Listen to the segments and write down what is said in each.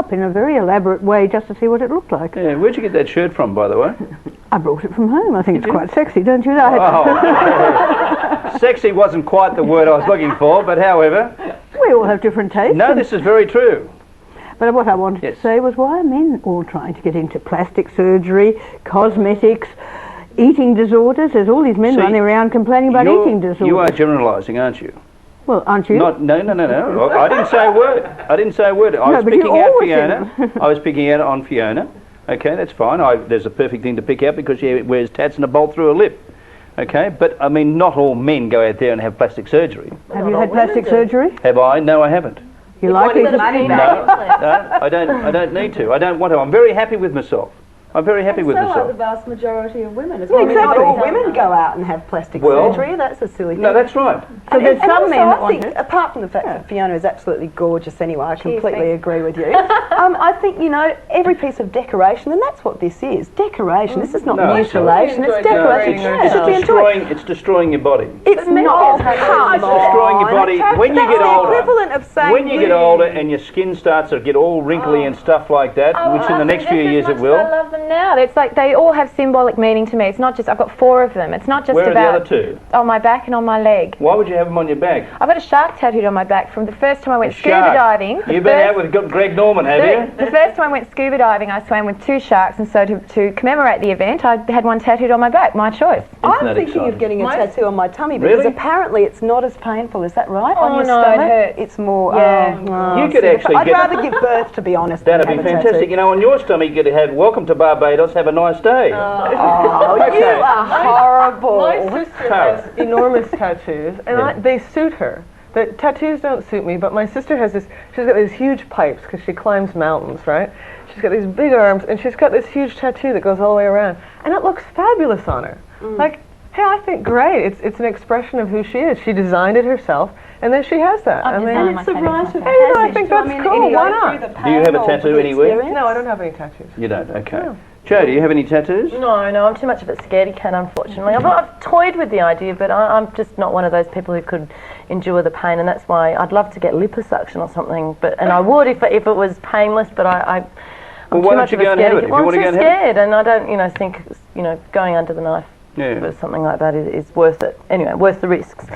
up in a very elaborate way just to see what it looked like. Yeah, where'd you get that shirt from, by the way? I brought it from home. I think it's quite sexy, don't you? Sexy wasn't quite the word I was looking for, but however... We all have different tastes. No, this is very true. But what I wanted to say was, why are men all trying to get into plastic surgery, cosmetics, eating disorders? There's all these men running around complaining about eating disorders. You are generalising, aren't you? Well, aren't you? No. I didn't say a word. I was picking out Fiona. I was picking out on Fiona. Okay, that's fine. There's a perfect thing to pick out because she wears tats and a bolt through her lip. Okay, but I mean, not all men go out there and have plastic surgery. Have you had plastic surgery? Have I? No, I haven't. You like it? No, I don't need to. I don't want to. I'm very happy with myself. I'm very happy with myself. So are the vast majority of women. Well, exactly. Not all women go out and have plastic surgery. That's a silly thing. No, that's right. So there's some men that want it. Apart from the fact that Fiona is absolutely gorgeous anyway, I completely agree with you. I think, every piece of decoration, and that's what this is, decoration. This is not mutilation, it's decoration. It's destroying your body. It's not. It's destroying your body. When you get older, equivalent of saying when you get older and your skin starts to get all wrinkly and stuff like that, which in the next few years it will. I love them now. It's like they all have symbolic meaning to me. It's not just, I've got 4 of them. It's not just Where about... are the other 2? On my back and on my leg. Why would you have them on your back? I've got a shark tattooed on my back from the first time I went scuba diving. You've been out with Greg Norman, have you? The first time I went scuba diving, I swam with 2 sharks, and so to commemorate the event, I had one tattooed on my back. My choice. I'm thinking of getting a tattoo on my tummy because apparently it's not as painful. Is that right? Oh, on your no, stomach? it hurts. It's more... you could actually I'd rather give birth, to be honest. That'd be fantastic. On your stomach you could have "Welcome to Barbados, have a nice day." Oh, you are horrible. My sister has enormous tattoos, and they suit her. The tattoos don't suit me, but my sister has this, she's got these huge pipes because she climbs mountains, right? She's got these big arms, and she's got this huge tattoo that goes all the way around, and it looks fabulous on her. Like, hey, I think great. It's an expression of who she is. She designed it herself, and then she has that. I mean, it's the right of passage. I think that's cool. Why not? Do you have a tattoo anywhere? No, I don't have any tattoos. You don't? Okay. No. Joe, do you have any tattoos? No, I'm too much of a scaredy cat, unfortunately. I've toyed with the idea, but I'm just not one of those people who could endure the pain, and that's why I'd love to get liposuction or something, and I would if it was painless, but I'm why don't you go and have it? I'm too scared, and I don't think going under the knife or something like that is worth it. Anyway, worth the risks.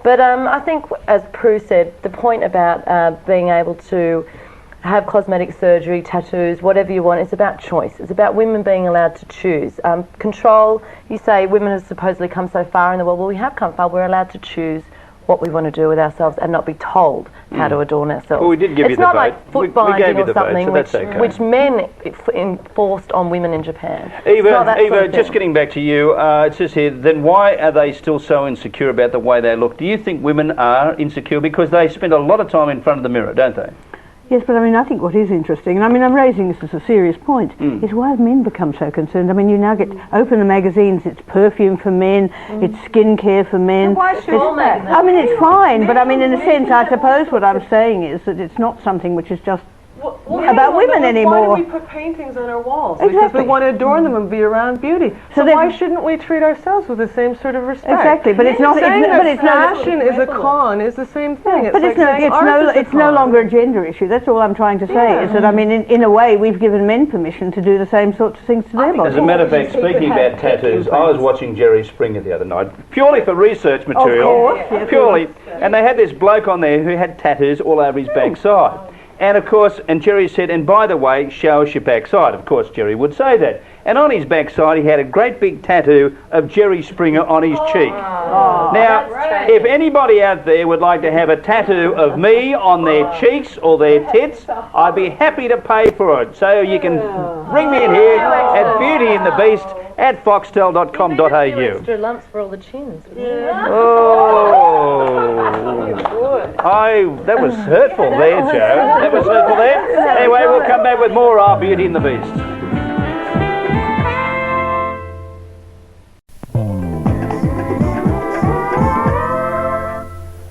But I think, as Prue said, the point about being able to have cosmetic surgery, tattoos, whatever you want, it's about choice. It's about women being allowed to choose. Control, you say women have supposedly come so far in the world. Well, we have come far. We're allowed to choose what we want to do with ourselves and not be told how to adorn ourselves. Well, we did give you the vote. It's not like foot binding or something which men enforced on women in Japan. Eva, just getting back to you, it says here, then why are they still so insecure about the way they look? Do you think women are insecure because they spend a lot of time in front of the mirror, don't they? Yes, but I think what is interesting, and I'm raising this as a serious point, is why have men become so concerned? You now open the magazines, it's perfume for men, it's skincare for men. So why should all men? It's fine, but in a sense, I suppose what I'm saying is that it's not something which is just about women anymore. Why do we put paintings on our walls? Exactly. Because we want to adorn them and be around beauty. So why shouldn't we treat ourselves with the same sort of respect? Exactly, but it's not. Fashion is a con is the same thing. Yeah, but it's no longer a gender issue. That's all I'm trying to say. Is that in a way we've given men permission to do the same sorts of things to their bodies. As a matter of fact, speaking about tattoos, I was watching Jerry Springer the other night, purely for research material. Of course, purely, and they had this bloke on there who had tattoos all over his backside. And of course, and Jerry said, and by the way, show us your backside. Of course, Jerry would say that. And on his backside, he had a great big tattoo of Jerry Springer on his cheek. Now, if anybody out there would like to have a tattoo of me on their cheeks or their tits, I'd be happy to pay for it. So you can bring me in here at Beauty and the Beast at foxtel.com.au. Extra lumps for all the chins. That was hurtful there, Joe. That was hurtful there. Anyway, we'll come back with more of Beauty and the Beast.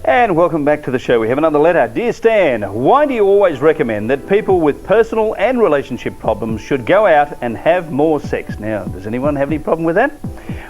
And welcome back to the show. We have another letter. Dear Stan, why do you always recommend that people with personal and relationship problems should go out and have more sex? Now, does anyone have any problem with that?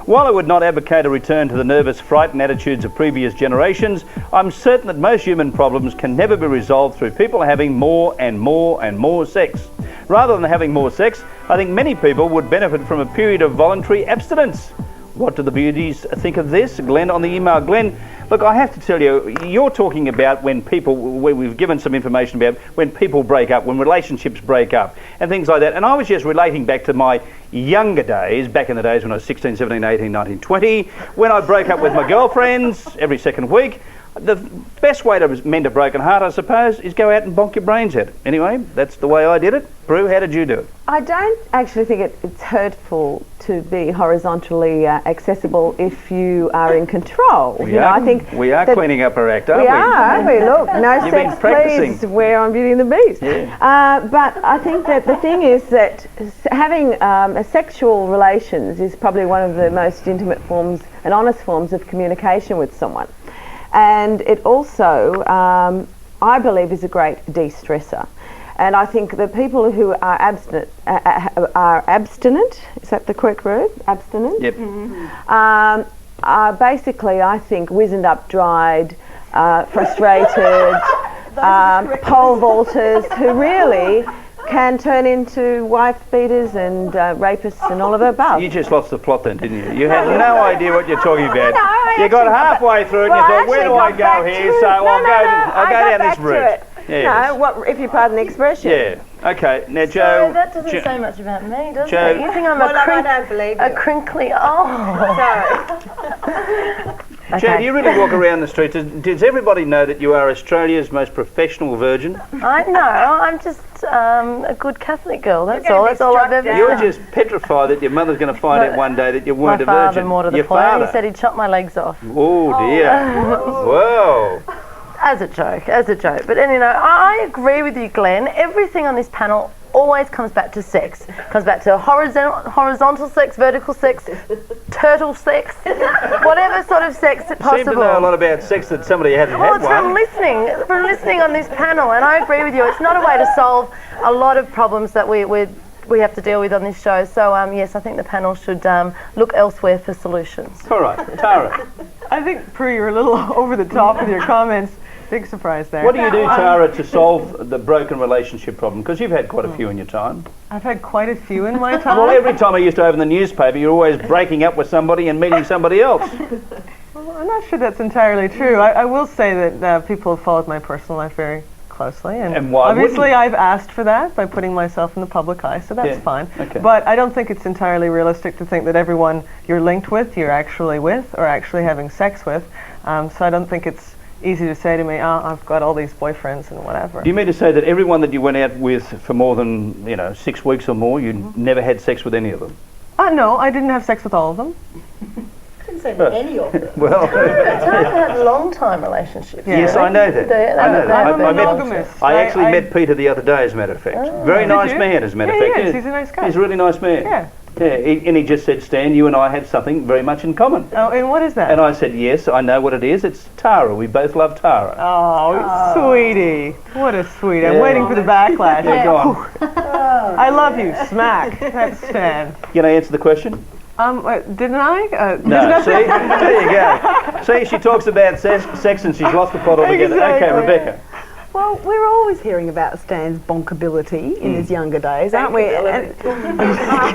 While I would not advocate a return to the nervous, frightened attitudes of previous generations, I'm certain that most human problems can never be resolved through people having more and more and more sex. Rather than having more sex, I think many people would benefit from a period of voluntary abstinence. What do the beauties think of this? Glenn on the email. Glenn, look, I have to tell you, you're talking about when we've given some information about when people break up, when relationships break up and things like that. And I was just relating back to my younger days, back in the days when I was 16, 17, 18, 19, 20, when I broke up with my girlfriends every second week. The best way to mend a broken heart, I suppose, is go out and bonk your brains out. Anyway, that's the way I did it. Prue, how did you do it? I don't actually think it's hurtful to be horizontally accessible if you are in control. I think we are cleaning up our act, aren't we? We are, aren't we? Look, no You've sex, been practicing. please, we're on Beauty and the Beast. Yeah. But I think that the thing is that having a sexual relations is probably one of the most intimate forms and honest forms of communication with someone. And it also, I believe, is a great de-stressor. And I think the people who are abstinent, is that the correct word? Abstinent? Yep. Are basically, I think, wizened up, dried, frustrated, pole vaulters who really can turn into wife beaters and rapists and all of the above. You just lost the plot then, didn't you? You had no idea what you're talking about. No, you got halfway through it and you thought, where do I go here? So I'll go down this route. Yes. No, what, if you pardon the expression. Yeah. Okay. Now, So Joe. that doesn't say much about me, does Joe, it? You think I'm I don't believe a you. crinkly... Oh. Sorry. Joe, do you really walk around the streets? Does everybody know that you are Australia's most professional virgin? I know. I'm just a good Catholic girl. That's all. That's all I've ever done. You're just petrified that your mother's going to find out one day that you weren't a virgin. My father, more to the point. Father. He said he'd chop my legs off. Oh dear. Whoa. As a joke. But anyway, I agree with you, Glenn. Everything on this panel always comes back to sex. Comes back to horizontal sex, vertical sex, turtle sex, whatever sort of sex possible. Seem to know a lot about sex that somebody hasn't Well, had it's one. from listening on this panel, and I agree with you. It's not a way to solve a lot of problems that we have to deal with on this show. So yes, I think the panel should look elsewhere for solutions. All right, Tara. I think, Prue, you're a little over the top with your comments. Big surprise there. What do you do, Tara, to solve the broken relationship problem? Because you've had quite a few in your time. I've had quite a few in my time. Well, every time I used to open the newspaper, you're always breaking up with somebody and meeting somebody else. Well, I'm not sure that's entirely true. I will say that people have followed my personal life very closely, and why obviously I've asked for that by putting myself in the public eye, so that's fine. Okay. But I don't think it's entirely realistic to think that everyone you're linked with, you're actually with, or actually having sex with. So I don't think it's easy to say to me, oh, I've got all these boyfriends and whatever. Do you mean to say that everyone that you went out with for more than 6 weeks or more, you never had sex with any of them? No, I didn't have sex with all of them. I didn't say any of them. Well, It's hard to have long-time relationships. yes, I know that. I know that. I'm monogamous. I actually met Peter the other day, as a matter of fact. Very nice man, as a matter of fact. He is. He's a nice guy. He's a really nice man. Yeah. Yeah, and he just said, Stan, you and I have something very much in common. Oh, and what is that? And I said, yes, I know what it is. It's Tara. We both love Tara. Oh, sweetie. What a sweetie. I'm waiting for the backlash. Yeah, go on. I love you. Smack. That's Stan. Can I answer the question? Didn't I? No, see? There you go. See, she talks about sex and she's lost the plot altogether. Exactly. Okay, Rebecca. Well, we're always hearing about Stan's bonkability in his younger days, aren't we?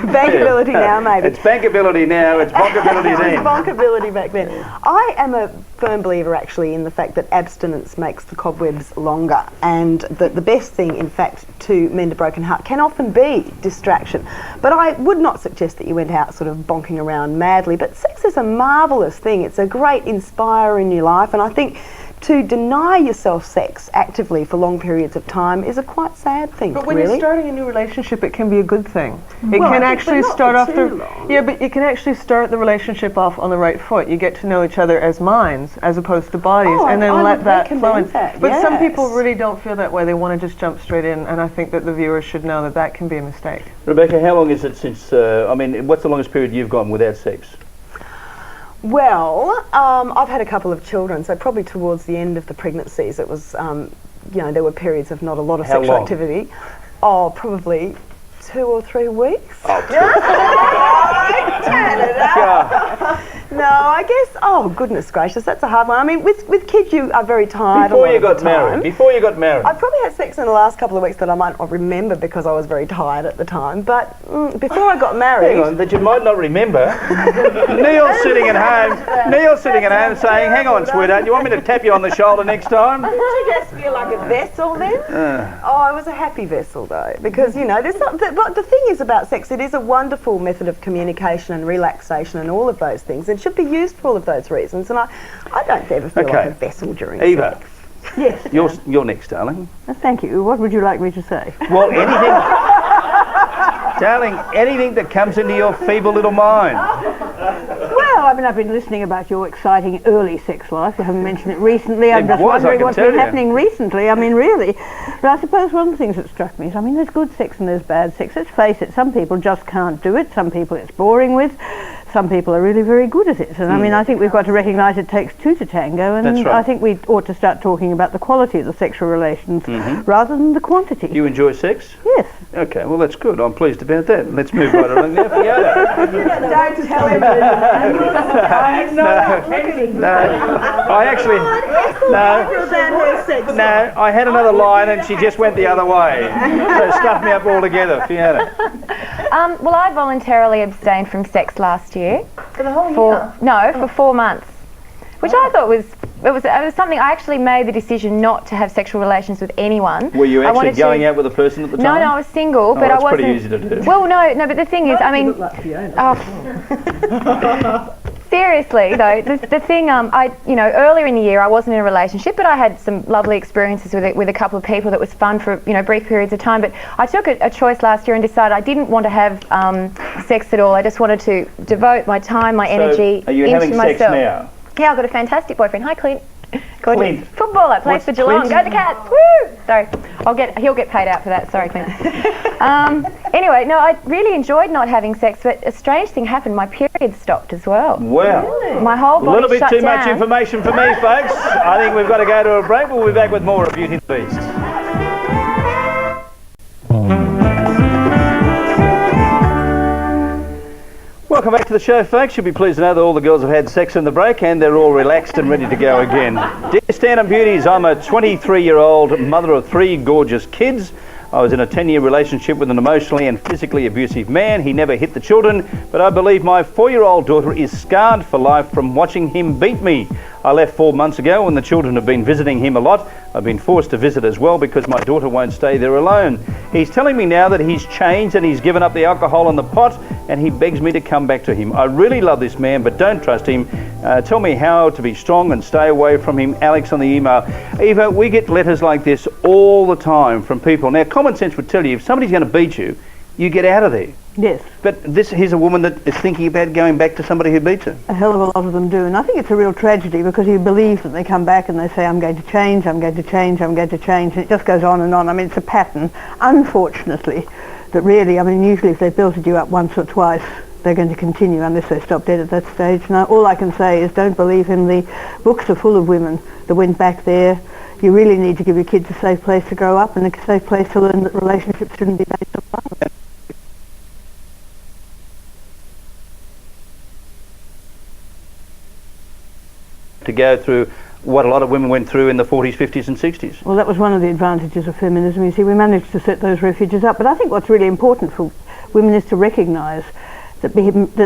Bankability now, maybe. It's bankability now, it's bonkability then. It's bonkability back then. I am a firm believer, actually, in the fact that abstinence makes the cobwebs longer, and that the best thing, in fact, to mend a broken heart can often be distraction. But I would not suggest that you went out sort of bonking around madly, but sex is a marvellous thing. It's a great inspirer in your life, and I think to deny yourself sex actively for long periods of time is a quite sad thing. But when really. you're starting a new relationship, it can be a good thing. It Well, can I think, actually but not start for off too the long. yeah, but you can actually start the relationship off on the right foot. You get to know each other as minds as opposed to bodies, Oh, and then I let would that flow in. recommend that, But some people yes. really don't feel that way. They want to just jump straight in, and I think that the viewers should know that that can be a mistake. Rebecca, how long is it since, what's the longest period you've gone without sex? Well, I've had a couple of children, so probably towards the end of the pregnancies, it was, there were periods of not a lot of How sexual long? activity. Oh, probably 2 or 3 weeks. Oh, No, I guess, oh goodness gracious, that's a hard one. I mean, with kids you are very tired Before you got married. I probably had sex in the last couple of weeks that I might not remember because I was very tired at the time, but before I got married... Hang on, that you might not remember. Neil's sitting at home saying, hang on, sweetheart, you want me to tap you on the shoulder next time? Did you just feel like a vessel then? Oh, I was a happy vessel though, because, you know, there's not, the thing is about sex, it is a wonderful method of communication and relaxation and all of those things. It should be used for all of those reasons, and I don't ever feel like a vessel during Eva. sex. Yes. You're next, darling. Thank you. What would you like me to say? Well, anything... Darling, anything that comes into your feeble little mind. Well, I mean, I've been listening about your exciting early sex life. You haven't mentioned it recently. I'm just wondering what's been happening recently. I mean, really. But I suppose one of the things that struck me is, I mean, there's good sex and there's bad sex. Let's face it, some people just can't do it. Some people it's boring with. Some people are really very good at it. And I mean, I think we've got to recognise it takes two to tango. And That's right. I think we ought to start talking about the quality of the sexual relations rather than the quantity. You enjoy sex? Yes. Okay, well, that's good. I'm pleased about that. Let's move right along now. Fiona. Don't tell him. No, I had another line and she just went the other way. So stuffed me up altogether. Fiona. Well, I voluntarily abstained from sex last year. For the whole year? No, for 4 months. Which I thought was something. I actually made the decision not to have sexual relations with anyone. Were you actually going out with a person at the time? No, I was single, but I wasn't. That's pretty easy to do. Well, no, but the thing is, I mean, seriously though, the thing, earlier in the year I wasn't in a relationship, but I had some lovely experiences with a couple of people that was fun for brief periods of time. But I took a choice last year and decided I didn't want to have sex at all. I just wanted to devote my time, my energy are you into having myself. sex now? Yeah, I've got a fantastic boyfriend. Hi, Clint. Clint. Footballer, plays for Geelong. Go the Cats! Woo! Sorry, he'll get paid out for that. Sorry, Clint. Anyway, no, I really enjoyed not having sex, but a strange thing happened. My period stopped as well. Well, my whole body a little bit shut too down. much information for me, folks. I think we've got to go to a break. We'll be back with more of Beauty and the Beast. Welcome back to the show, folks. You'll be pleased to know that all the girls have had sex in the break and they're all relaxed and ready to go again. Dear Stand-Up Beauties, I'm a 23-year-old mother of 3 gorgeous kids. I was in a 10-year relationship with an emotionally and physically abusive man. He never hit the children, but I believe my 4-year-old daughter is scarred for life from watching him beat me. I left 4 months ago and the children have been visiting him a lot. I've been forced to visit as well because my daughter won't stay there alone. He's telling me now that he's changed and he's given up the alcohol and the pot, and he begs me to come back to him. I really love this man but don't trust him. Tell me how to be strong and stay away from him. Alex on the email. Eva, we get letters like this all the time from people. Now, common sense would tell you if somebody's going to beat you, you get out of there. Yes. But here's a woman that is thinking about going back to somebody who beats her. A hell of a lot of them do, and I think it's a real tragedy because you believe that they come back and they say, I'm going to change, I'm going to change, I'm going to change, and it just goes on and on. I mean, it's a pattern, unfortunately, that really, I mean, usually if they've built you up once or twice, they're going to continue unless they stop dead at that stage. Now, all I can say is don't believe him. The books are full of women that went back there. You really need to give your kids a safe place to grow up and a safe place to learn that relationships shouldn't be based on violence. To go through what a lot of women went through in the 40s, 50s and 60s. Well, that was one of the advantages of feminism. You see, we managed to set those refuges up. But I think what's really important for women is to recognise that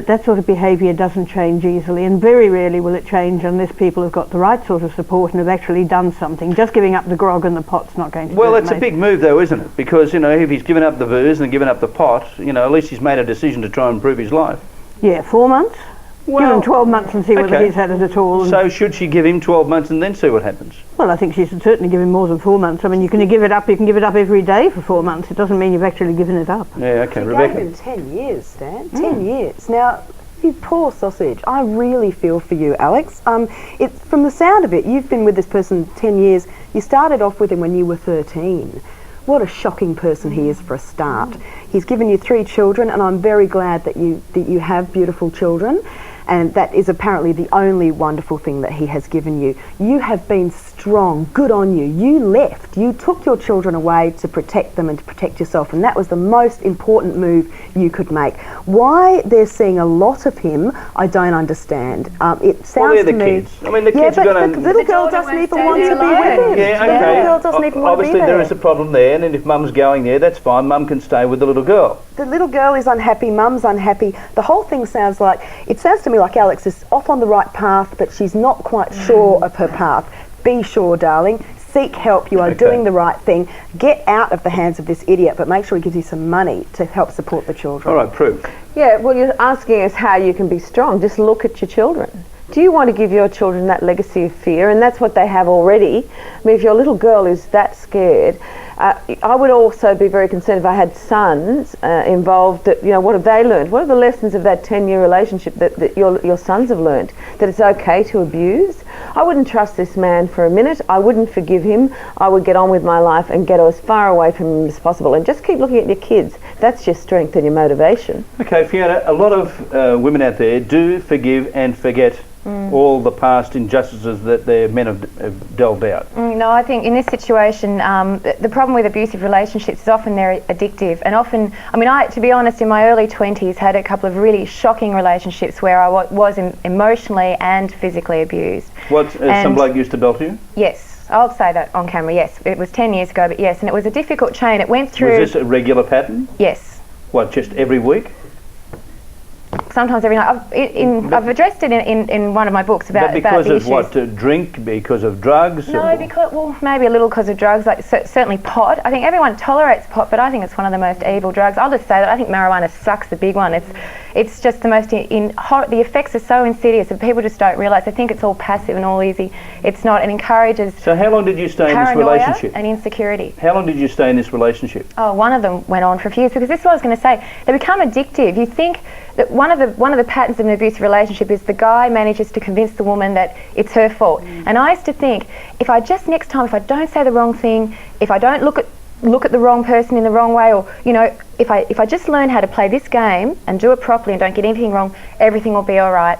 that sort of behaviour doesn't change easily, and very rarely will it change unless people have got the right sort of support and have actually done something. Just giving up the grog and the pot's not going to Well, it's a big move though, isn't it? Because, if he's given up the booze and given up the pot, at least he's made a decision to try and improve his life. Yeah, 4 months? Give him 12 months and see whether he's had it at all. So should she give him 12 months and then see what happens? Well, I think she should certainly give him more than 4 months. I mean, you can give it up every day for 4 months. It doesn't mean you've actually given it up. Yeah, okay, She Rebecca. gave him 10 years, Stan. 10 years. Now, you poor sausage. I really feel for you, Alex. From the sound of it, you've been with this person 10 years. You started off with him when you were 13. What a shocking person he is for a start. He's given you 3 children, and I'm very glad that you have beautiful children. and that is apparently the only wonderful thing that he has given you. You have been strong, good on you. You left, you took your children away to protect them and to protect yourself, and that was the most important move you could make. Why they're seeing a lot of him, I don't understand. It sounds to me... Kids. I mean, the kids are going to... The little girl doesn't even want to be with him. Yeah, okay. The little girl doesn't even want to be Obviously, there. there is a problem there, and if mum's going there, that's fine. Mum can stay with the little girl. The little girl is unhappy, mum's unhappy. The whole thing sounds to me like Alex is off on the right path, but she's not quite sure of her path. Be sure, darling. Seek help. You are doing the right thing. Get out of the hands of this idiot, but make sure he gives you some money to help support the children. All right, Prue. Yeah, well, you're asking us how you can be strong. Just look at your children. Do you want to give your children that legacy of fear? And that's what they have already. I mean, if your little girl is that scared, I would also be very concerned if I had sons involved. That, you know, what have they learned? What are the lessons of that 10-year relationship that your sons have learned? That it's okay to abuse? I wouldn't trust this man for a minute. I wouldn't forgive him. I would get on with my life and get as far away from him as possible. And just keep looking at your kids. That's your strength and your motivation. Okay, Fiona, a lot of women out there do forgive and forget all the past injustices that their men have delved out. No, I think in this situation, the problem with abusive relationships is often they're addictive, and often, I mean, to be honest, in my early 20s had a couple of really shocking relationships where I was emotionally and physically abused. What, some bloke used to belt you? Yes. I'll say that on camera, yes. It was 10 years ago, but yes, and it was a difficult chain. It went through... Was this a regular pattern? Yes. What, just every week? Sometimes every night. I've addressed it in one of my books about the issues. But because of what? To drink? Because of drugs? No, because, well, maybe a little because of drugs, like certainly pot. I think everyone tolerates pot, but I think it's one of the most evil drugs. I'll just say that I think marijuana sucks, the big one. It's just the most, the effects are so insidious and people just don't realise. They think it's all passive and all easy. It's not. It encourages So how long did you stay in this relationship? And insecurity. How long did you stay in this relationship? Oh, one of them went on for a few years, because this is what I was going to say. They become addictive. You think that one of the patterns of an abusive relationship is the guy manages to convince the woman that it's her fault. And I used to think, if I don't say the wrong thing, if I don't look at the wrong person in the wrong way, or, you know, if I just learn how to play this game and do it properly and don't get anything wrong, everything will be all right.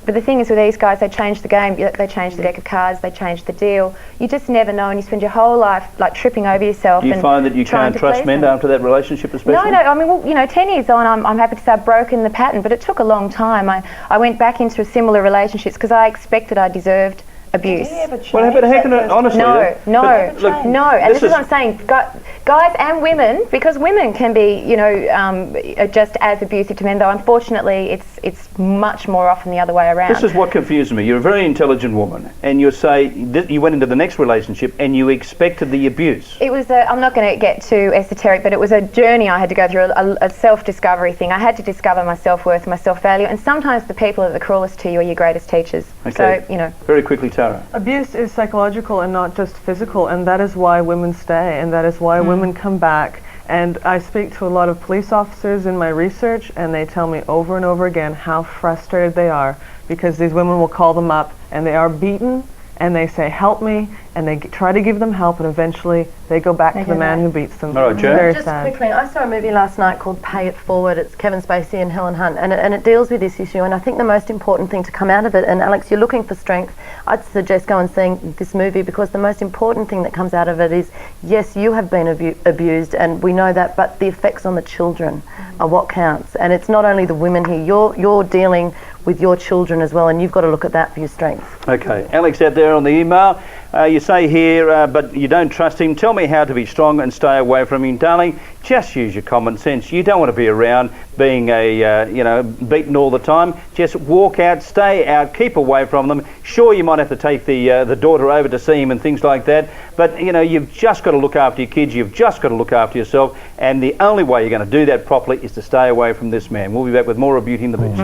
But the thing is with these guys, they change the game, they change the deck of cards, they change the deal. You just never know, and you spend your whole life like tripping over yourself. Do you find that you can't trust men after that relationship especially? No, I mean, well, you know, 10 years on, I'm happy to say I've broken the pattern, but it took a long time. I went back into similar relationships because I expected I deserved abuse. Well, but how can I, honestly... No, and this is what I'm saying. Guys and women, because women can be, you know, just as abusive to men, though unfortunately it's much more often the other way around. This is what confuses me. You're a very intelligent woman, and you say that you went into the next relationship and you expected the abuse. It was I'm not going to get too esoteric, but it was a journey I had to go through, a self-discovery thing. I had to discover my self-worth, my self-value, and sometimes the people that are the cruelest to you are your greatest teachers. Okay. So, you know. Very quickly, Tara. Abuse is psychological and not just physical, and that is why women stay, and that is why women come back. And I speak to a lot of police officers in my research, and they tell me over and over again how frustrated they are because these women will call them up and they are beaten, and they say, help me, and they try to give them help, and eventually they go back to the man who beats them. All right, Joe. Very Just sad. quickly, I saw a movie last night called Pay It Forward. It's Kevin Spacey and Helen Hunt, and it deals with this issue, and I think the most important thing to come out of it, and Alex, you're looking for strength, I'd suggest go and seeing this movie, because the most important thing that comes out of it is, yes, you have been abused, and we know that, but the effects on the children are what counts. And it's not only the women here, you're dealing with your children as well, and you've got to look at that for your strength. Okay, Alex out there on the email, you say here, but you don't trust him. Tell me how to be strong and stay away from him. Darling, just use your common sense. You don't want to be around being beaten all the time. Just walk out, stay out, keep away from them. Sure, you might have to take the daughter over to see him and things like that, but you know, you've just got to look after your kids, you've just got to look after yourself, and the only way you're going to do that properly is to stay away from this man. We'll be back with more of Beauty and the Beast.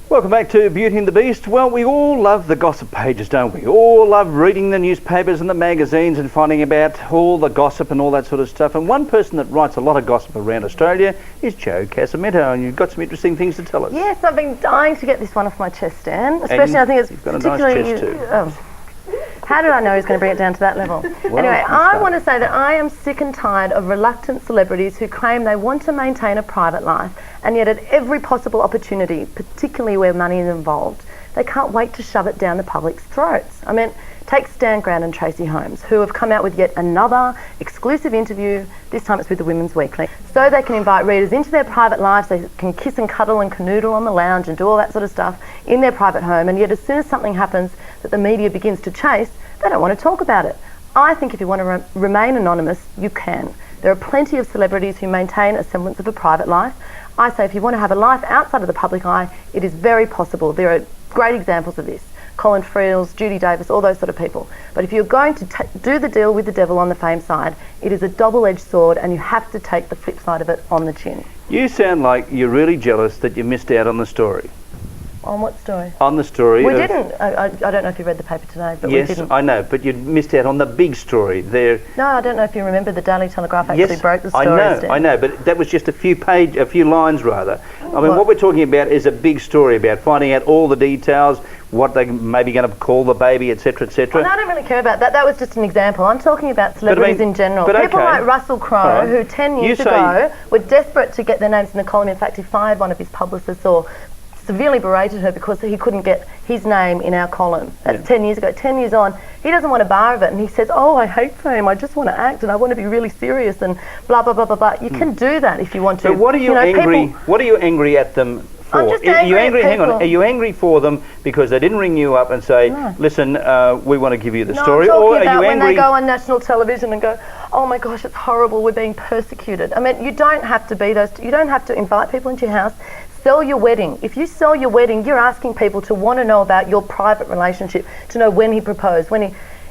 Welcome back to Beauty and the Beast. Well, we all love the gossip pages, don't we? All love reading the newspapers and the magazines and finding about all the gossip and all that sort of stuff. And one person that writes a lot of gossip around Australia is Joe Casamento, and you've got some interesting things to tell us. Yes, I've been dying to get this one off my chest, Dan. Especially, I think it's you've got a particularly... nice chest too. How did I know he was going to bring it down to that level? Anyway, I want to say that I am sick and tired of reluctant celebrities who claim they want to maintain a private life, and yet at every possible opportunity, particularly where money is involved, they can't wait to shove it down the public's throats. I mean, take Stan Grant and Tracy Holmes, who have come out with yet another exclusive interview. This time it's with the Women's Weekly. So they can invite readers into their private lives. They can kiss and cuddle and canoodle on the lounge and do all that sort of stuff in their private home. And yet as soon as something happens that the media begins to chase, they don't want to talk about it. I think if you want to remain anonymous, you can. There are plenty of celebrities who maintain a semblance of a private life. I say if you want to have a life outside of the public eye, it is very possible. There are great examples of this. Colin Friels, Judy Davis, all those sort of people. But if you're going to do the deal with the devil on the fame side, it is a double-edged sword, and you have to take the flip side of it on the chin. You sound like you're really jealous that you missed out on the story. On what story? On the story. We didn't. I don't know if you read the paper today, but yes, we didn't. I know, but you missed out on the big story there. No, I don't know if you remember the Daily Telegraph actually broke the story. I know, but that was just a few lines rather. I mean, what we're talking about is a big story about finding out all the details, what they may be going to call the baby, etc., etc. Well, I don't really care about that. That was just an example. I'm talking about celebrities in general. People like Russell Crowe, who 10 years ago were desperate to get their names in the column. In fact, he fired one of his publicists or severely berated her because he couldn't get his name in our column. That's 10 years ago. 10 years on, he doesn't want a bar of it, and he says, oh, I hate fame, I just want to act and I want to be really serious and blah, blah, blah, blah, blah. You can do that if you want to. So what are you angry at them for? I'm just angry at hang on, are you angry for them because they didn't ring you up and say, listen, we want to give you the story? I'm or talking are about you when angry they go on national television and go, oh my gosh, it's horrible, we're being persecuted. I mean, you don't have to be those, you don't have to invite people into your house. Sell your wedding. If you sell your wedding, you're asking people to want to know about your private relationship, to know when he proposed,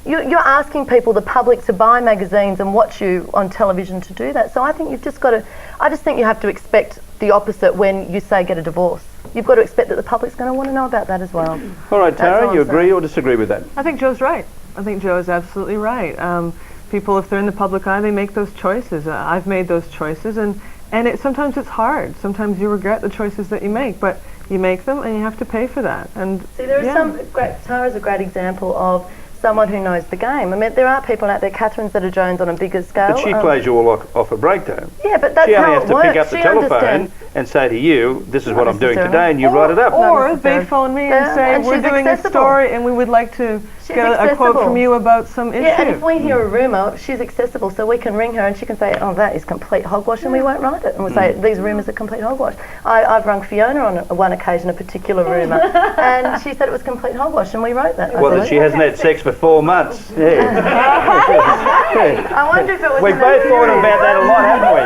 you're asking people, the public, to buy magazines and watch you on television to do that. So I think you've just got to, I just think you have to expect the opposite when you say get a divorce. You've got to expect that the public's going to want to know about that as well. All right, Tara, you agree or disagree with that? I think Joe's right. I think Joe is absolutely right. People, if they're in the public eye, they make those choices. I've made those choices, and sometimes it's hard. Sometimes you regret the choices that you make, but you make them and you have to pay for that. And see, there are Tara's a great example of someone who knows the game. I mean, there are people out there, Catherine Zeta-Jones on a bigger scale. But she plays you all off a breakdown. Yeah, but that's how it works. She only has to pick up the telephone and say to you, this is what I'm doing today, and you write it up. Or they phone me and say, we're doing a story and we would like to get a quote from you about some issue. Yeah, and if we hear a rumour, she's accessible, so we can ring her and she can say, oh, that is complete hogwash, and we won't write it. And we'll say, these rumours are complete hogwash. I've rung Fiona on one occasion, a particular rumour, and she said it was complete hogwash, and we wrote that. Well, that she hasn't had sex for 4 months. Yeah. I wonder if it was... We've both thought about that a lot, haven't we?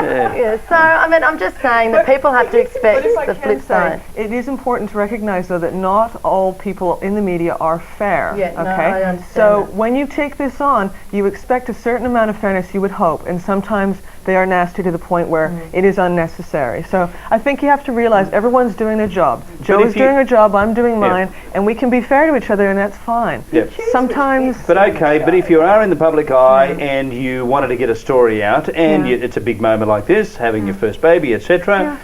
Yeah, so I mean, I'm just saying that people have to expect the flip side. It is important to recognise, though, that not all people in the media are fair. Yeah, okay? No, I understand so that. When you take this on, you expect a certain amount of fairness, you would hope, and sometimes they are nasty to the point where it is unnecessary. So I think you have to realise everyone's doing their job. Joe is doing her job, I'm doing mine, and we can be fair to each other, and that's fine. Yep. Sometimes... But okay, but if you are in the public eye and you wanted to get a story out, and it's a big moment like this, having your first baby, etc.,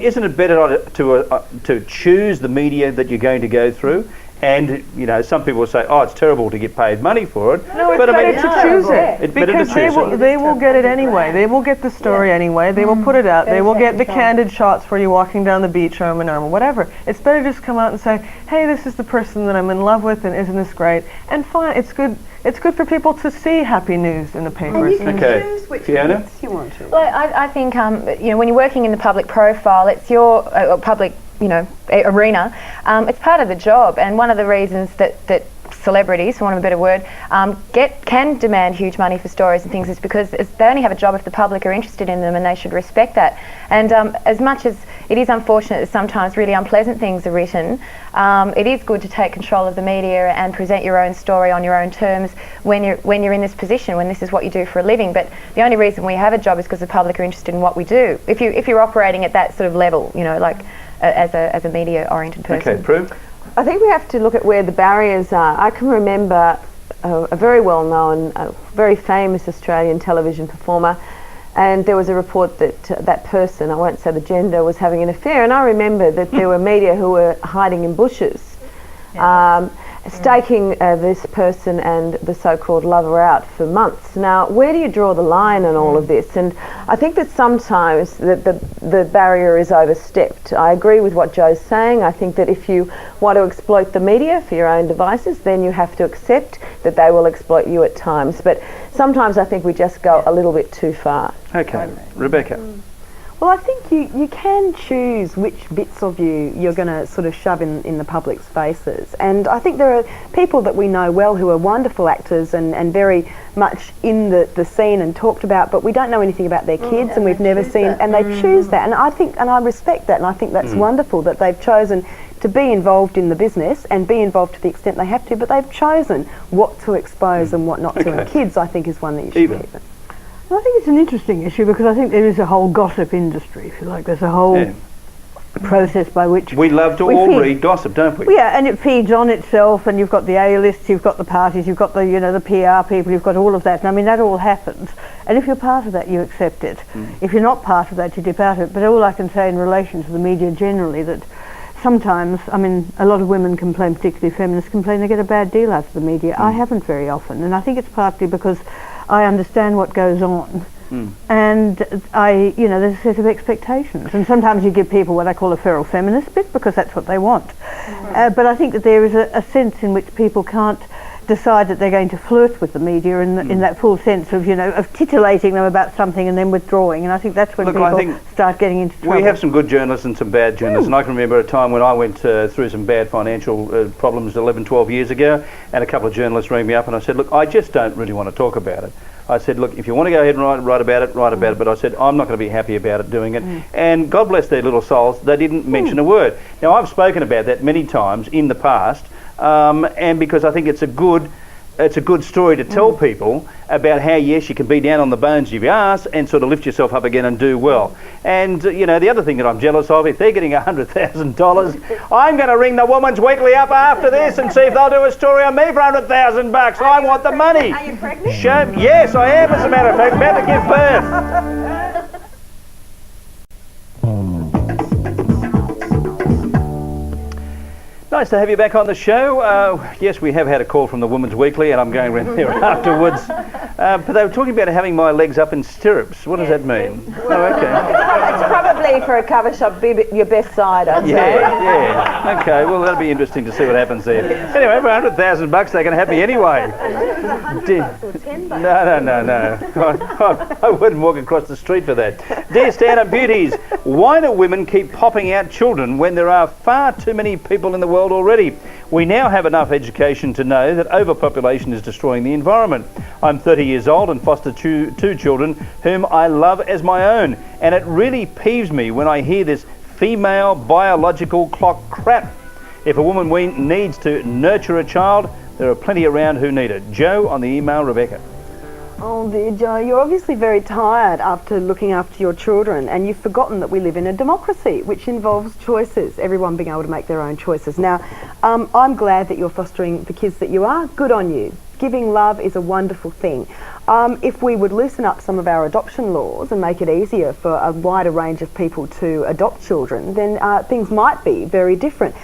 isn't it better to choose the media that you're going to go through? And, you know, some people will say, oh, it's terrible to get paid money for it. No, it's better to choose it. Because they will get it anyway. They will get the story anyway. They will put it out. They will get the candid shots for you walking down the beach arm in arm or whatever. It's better just come out and say, hey, this is the person that I'm in love with, and isn't this great? And fine, it's good. It's good for people to see happy news in the papers. Okay, Fiona? You want to. Well, I think, you know, when you're working in the public profile, it's your public, you know, arena. It's part of the job, and one of the reasons that celebrities, for want of a better word, can demand huge money for stories and things is because they only have a job if the public are interested in them, and they should respect that. And as much as it is unfortunate that sometimes really unpleasant things are written, it is good to take control of the media and present your own story on your own terms when you're in this position, when this is what you do for a living. But the only reason we have a job is because the public are interested in what we do. If you're operating at that sort of level, you know, like as a media-oriented person. Okay, Prue? I think we have to look at where the barriers are. I can remember a very well-known, very famous Australian television performer, and there was a report that that person, I won't say the gender, was having an affair, and I remember that there were media who were hiding in bushes. staking this person and the so-called lover out for months. Now, where do you draw the line on all of this? And I think that sometimes the barrier is overstepped. I agree with what Joe's saying. I think that if you want to exploit the media for your own devices, then you have to accept that they will exploit you at times. But sometimes I think we just go a little bit too far. Okay, Rebecca. Well, I think you can choose which bits of you're going to sort of shove in the public's faces. And I think there are people that we know well who are wonderful actors and very much in the scene and talked about, but we don't know anything about their kids and we've never seen, and they choose that. And I think, and I respect that, and I think that's wonderful that they've chosen to be involved in the business and be involved to the extent they have to, but they've chosen what to expose and what not to. And kids, I think, is one that you should keep it. I think it's an interesting issue because I think there is a whole gossip industry, if you like. There's a whole process by which we love to all read gossip, don't we? Yeah, and it feeds on itself, and you've got the A-lists, you've got the parties, you've got the the PR people, you've got all of that. And I mean, that all happens. And if you're part of that, you accept it. If you're not part of that, you depart it. But all I can say in relation to the media generally, that sometimes, I mean, a lot of women complain, particularly feminists complain, they get a bad deal out of the media. I haven't very often, and I think it's partly because I understand what goes on, and there's a set of expectations, and sometimes you give people what I call a feral feminist bit because that's what they want. But I think that there is a sense in which people can't decide that they're going to flirt with the media in that full sense of of titillating them about something and then withdrawing, and I think that's when people start getting into trouble. We have some good journalists and some bad journalists, and I can remember a time when I went through some bad financial problems 11, 12 years ago, and a couple of journalists rang me up and I said, look, I just don't really want to talk about it. I said, look, if you want to go ahead and write about it, but I said, I'm not going to be happy about it doing it. And God bless their little souls, they didn't mention a word. Now, I've spoken about that many times in the past, and because I think it's a good story to tell people about how, yes, you can be down on the bones of your ass and sort of lift yourself up again and do well. And, the other thing that I'm jealous of, if they're getting $100,000, I'm going to ring the Woman's Weekly up after this and see if they'll do a story on me for $100,000. I want the money. Are you pregnant? Yes, I am, as a matter of fact, about to give birth. Nice to have you back on the show. Yes, we have had a call from the Women's Weekly, and I'm going around there afterwards. But they were talking about having my legs up in stirrups. What does that mean? Oh, okay. It's probably for a cover shot, be your best side, I'd say. Yeah. Okay, well, that'll be interesting to see what happens there. Anyway, for $100,000, they can have me anyway. No. I wouldn't walk across the street for that. Dear stand-up beauties, why do women keep popping out children when there are far too many people in the world already? We now have enough education to know that overpopulation is destroying the environment. I'm 30 years old and foster two children whom I love as my own, and it really peeves me when I hear this female biological clock crap. If a woman needs to nurture a child, there are plenty around who need it. Joe on the email, Rebecca. Oh dear Joe, you're obviously very tired after looking after your children, and you've forgotten that we live in a democracy which involves choices, everyone being able to make their own choices. Now, I'm glad that you're fostering the kids that you are. Good on you. Giving love is a wonderful thing. If we would loosen up some of our adoption laws and make it easier for a wider range of people to adopt children, then things might be very different.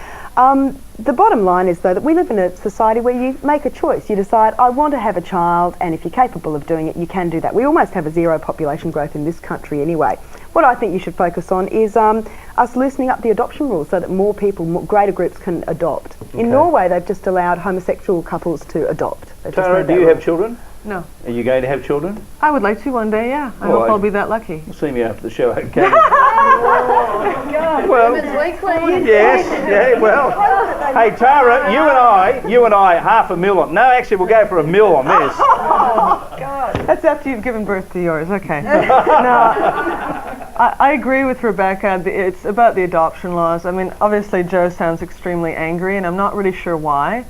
The bottom line is, though, that we live in a society where you make a choice. You decide, I want to have a child, and if you're capable of doing it, you can do that. We almost have a zero population growth in this country anyway. What I think you should focus on is us loosening up the adoption rules so that more people, greater groups can adopt. Okay. In Norway, they've just allowed homosexual couples to adopt. Tara, do you have children? No. Are you going to have children? I would like to one day, yeah. I hope I'll be that lucky. You'll see me after the show, okay? Well, Women's Weekly. Yes, yeah, well. Hey, Tara, you and I, $500,000. No, actually, we'll go for $1 million on this. Oh, God. That's after you've given birth to yours, okay. No, I agree with Rebecca. It's about the adoption laws. I mean, obviously, Joe sounds extremely angry, and I'm not really sure why.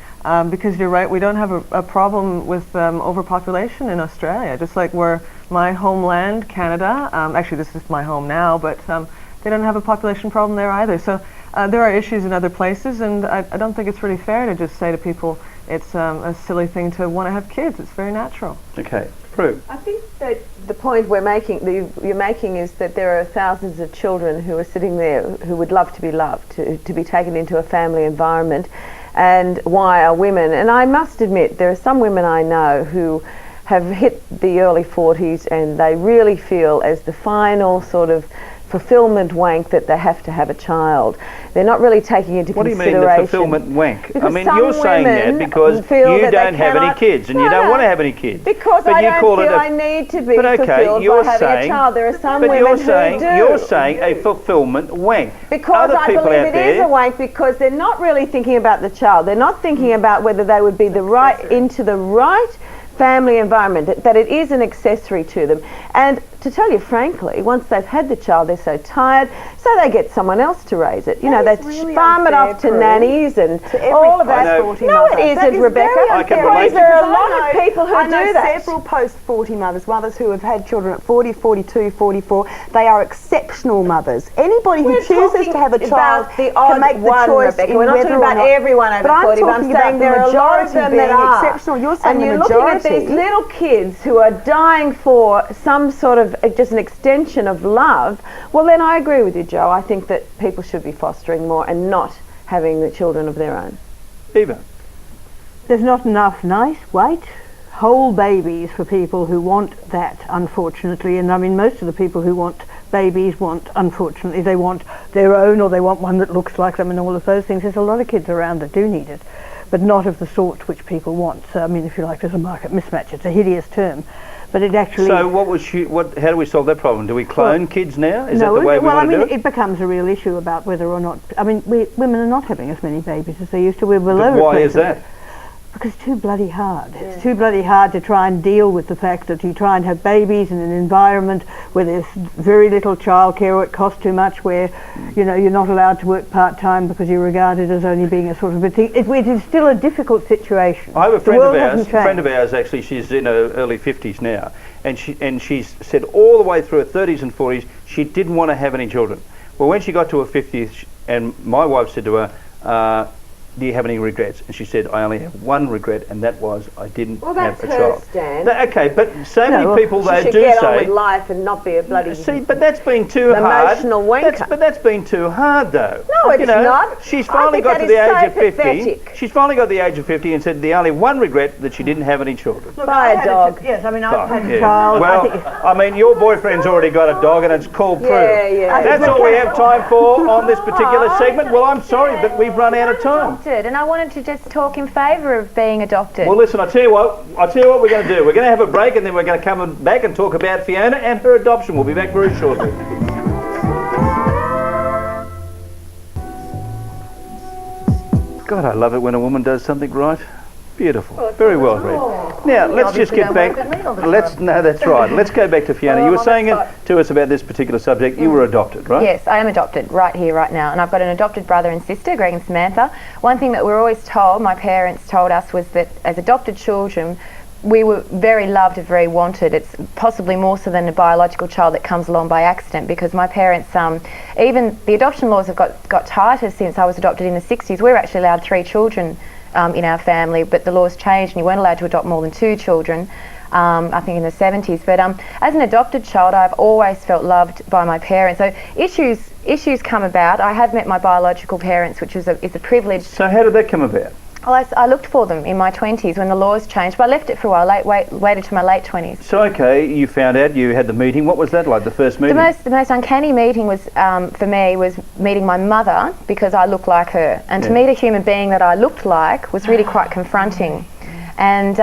Because you're right, we don't have a problem with overpopulation in Australia, just like where my homeland, Canada, actually this is my home now, but they don't have a population problem there either. So there are issues in other places, and I don't think it's really fair to just say to people it's a silly thing to want to have kids. It's very natural. Okay, Prue. I think that the point you're making is that there are thousands of children who are sitting there who would love to be loved, to be taken into a family environment. and why are women, and I must admit there are some women I know who have hit the early 40s and they really feel as the final sort of fulfillment wank that they have to have a child. They're not really taking into consideration. What do you mean the fulfillment wank? Because I mean, you're saying that because you don't have any kids and you don't want to have any kids. Because but I you don't call feel it I need to be but okay, fulfilled you're by having saying, a child. There are some but women you're saying, who do. You're saying a fulfillment wank. Because Other I people believe out it there, is a wank because they're not really thinking about the child. They're not thinking about whether they would be the right into the right family environment, that it is an accessory to them. And to tell you frankly, once they've had the child, they're so tired, so they get someone else to raise it. You know, they really farm it off to nannies and all of that. No, it isn't, Rebecca. I can relate. There are a lot of people who I know do that. several post-40 mothers who have had children at 40, 42, 44. They are exceptional mothers. Anybody who chooses to have a child can make the choice Rebecca. in We're not whether talking or about not. everyone over 40, but I'm saying there are a lot of them that are exceptional. You're saying and you're the looking at majority. these little kids who are dying for some sort of just an extension of love. Well, then I agree with you, Joe. I think that people should be fostering more and not having the children of their own. Eva. There's not enough nice, white, whole babies for people who want that, unfortunately. And I mean, most of the people who want babies want, unfortunately, they want their own, or they want one that looks like them and all of those things. There's a lot of kids around that do need it, but not of the sort which people want. So, I mean, if you like, there's a market mismatch. It's a hideous term, but it actually... So how do we solve that problem? Do we clone kids now? Is that the way we want to do it? It becomes a real issue about whether or not... I mean, women are not having as many babies as they used to. We're below... But why is that? Because it's too bloody hard. Yeah. It's too bloody hard to try and deal with the fact that you try and have babies in an environment where there's very little childcare, or it costs too much, where you know you're not allowed to work part-time because you're regarded as only being a sort of a thing. It is still a difficult situation. I have a friend of ours actually, she's in her early 50s now, and she's said all the way through her 30s and 40s she didn't want to have any children. Well, when she got to her 50s, and my wife said to her, do you have any regrets? And she said, I only have one regret, and that was I didn't have a child. Okay, but so many people though do get say on with life and not be a bloody see, but that's been too hard. Emotional wanker. But that's been too hard though. No, it's not. She's finally got to the age of 50. She's finally got the age of 50 and said the only one regret that she didn't have any children. Look, Buy a dog. Yes, I mean I've had a child. Well, I mean your boyfriend's already got a dog and it's called Prue. Yeah. That's all we have time for on this particular segment. Well, I'm sorry, but we've run out of time. And I wanted to just talk in favour of being adopted. Well, listen, I'll tell you what we're going to do. We're going to have a break and then we're going to come back and talk about Fiona and her adoption. We'll be back very shortly. God, I love it when a woman does something right. Beautiful. Very well read. Now, let's just get back. No, that's right. Let's go back to Fiona. You were saying to us about this particular subject. You were adopted, right? Yes, I am adopted right here, right now. And I've got an adopted brother and sister, Greg and Samantha. One thing that we're always told, my parents told us, was that as adopted children, we were very loved and very wanted. It's possibly more so than a biological child that comes along by accident, because my parents, even the adoption laws have got tighter since I was adopted in the 60s. We were actually allowed 3 children in our family, but the laws changed and you weren't allowed to adopt more than 2 children, I think in the 70s. But as an adopted child, I've always felt loved by my parents. So issues come about. I have met my biological parents, which is a privilege. So how did that come about? Well, I looked for them in my 20s when the laws changed, but I left it for a while, waited to my late 20s. So, okay, you found out, you had the meeting. What was that like, the first meeting? The most uncanny meeting was, for me, was meeting my mother, because I look like her. And to meet a human being that I looked like was really quite confronting. And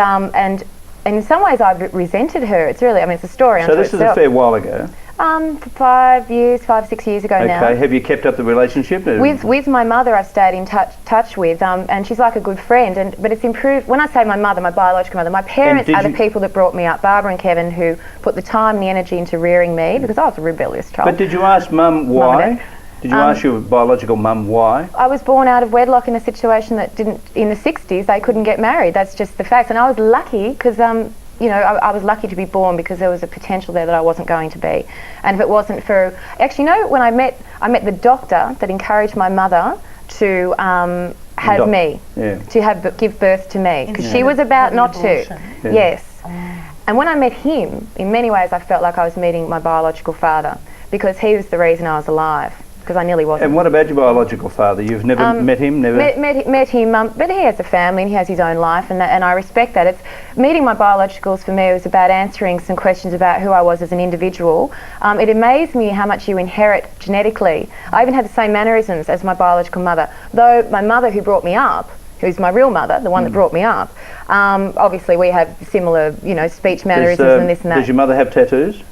in some ways I resented her. It's really, I mean, it's a story unto itself. So this is a fair while ago? 5, 6 years ago now. Okay, have you kept up the relationship? With my mother I've stayed in touch with, and she's like a good friend, but it's improved. When I say my mother, my biological mother, my parents are the people that brought me up, Barbara and Kevin, who put the time and the energy into rearing me, because I was a rebellious child. But did you ask Mum why? Did you ask your biological mum why? I was born out of wedlock in a situation that didn't, in the 60s, they couldn't get married. That's just the facts. And I was lucky because, you know, I was lucky to be born, because there was a potential there that I wasn't going to be. And if it wasn't for, actually, you know, when I met the doctor that encouraged my mother to have me, to give birth to me, because she was about not to. Yes. And when I met him, in many ways I felt like I was meeting my biological father, because he was the reason I was alive. because I nearly wasn't. And what about your biological father? You've never met him? Never met him, but he has a family and he has his own life, and I respect that. It's meeting my biologicals for me was about answering some questions about who I was as an individual. It amazed me how much you inherit genetically. I even had the same mannerisms as my biological mother, though my mother who brought me up, who's my real mother, the one that brought me up, obviously we have similar, speech mannerisms and this and that. Does your mother have tattoos?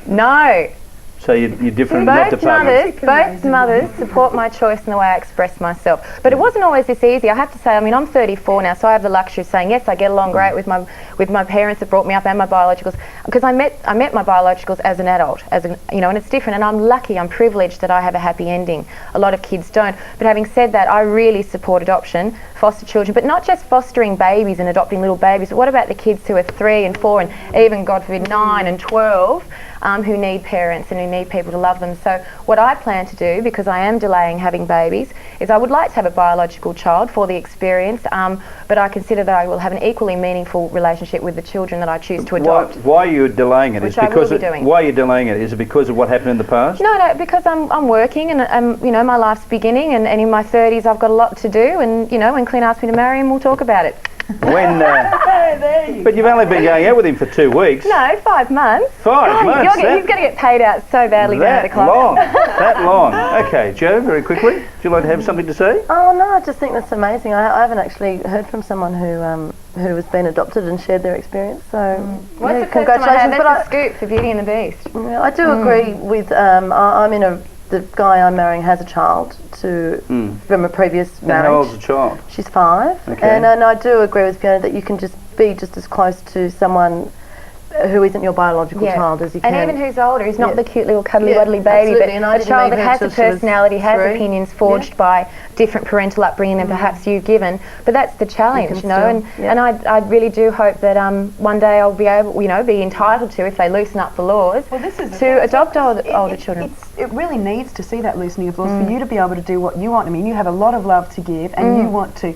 No. So you're different in that department? Both mothers support my choice in the way I express myself. But it wasn't always this easy. I have to say, I'm 34 now, so I have the luxury of saying, yes, I get along great with my parents that brought me up and my biologicals, because I met my biologicals as an adult, and it's different. And I'm lucky, I'm privileged that I have a happy ending. A lot of kids don't. But having said that, I really support adoption, foster children, but not just fostering babies and adopting little babies, but what about the kids who are 3 and 4 and even, God forbid, 9 and 12, who need parents and who need people to love them. So what I plan to do, because I am delaying having babies, is I would like to have a biological child for the experience, but I consider that I will have an equally meaningful relationship with the children that I choose to adopt. Why are you delaying it? Which I will be doing. Why are you delaying it? Is it because of what happened in the past? No, because I'm working and my life's beginning, and in my 30s I've got a lot to do, and when Clint asks me to marry him, we'll talk about it. But you've only been going out with him for 2 weeks. No, 5 months. 5 months? He's going to get paid out so badly down at the club. That long. Okay, Jo, very quickly, would you like to have something to say? Oh no, I just think that's amazing. I haven't actually heard from someone who has been adopted and shared their experience. So congratulations. That's a scoop for Beauty and the Beast. Yeah, I do agree with. The guy I'm marrying has a child from a previous marriage. How old's the child? She's 5. Okay. And I do agree with Fiona that you can just be just as close to someone who isn't your biological child as you can. And even who's older, who's not the cute little cuddly wuddly baby, but a child that has a personality, has opinions forged by different parental upbringing than perhaps you've given. But that's the challenge, and I really do hope that one day I'll be able, be entitled to, if they loosen up the laws, to adopt older children. It really needs to see that loosening of laws for you to be able to do what you want. I mean, you have a lot of love to give and you want to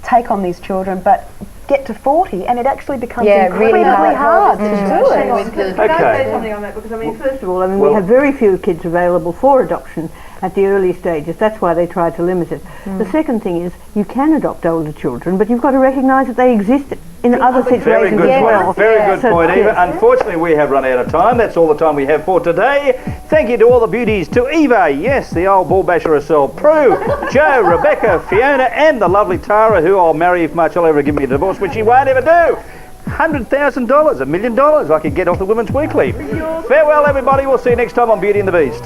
take on these children, but get to 40 and it actually becomes incredibly hard to do it. Can I say something on that? Because first of all, we have very few kids available for adoption at the early stages. That's why they try to limit it. The second thing is you can adopt older children, but you've got to recognise that they exist in other situations as well. Very good point, Eva. Unfortunately, we have run out of time. That's all the time we have for today. Thank you to all the beauties, to Eva, yes, the old bull basher herself, Prue, Jo, Rebecca, Fiona, and the lovely Tara, who I'll marry if much will ever give me a divorce, which she won't ever do. $100,000, $1 million I could get off the Women's Weekly. Farewell, everybody. We'll see you next time on Beauty and the Beast.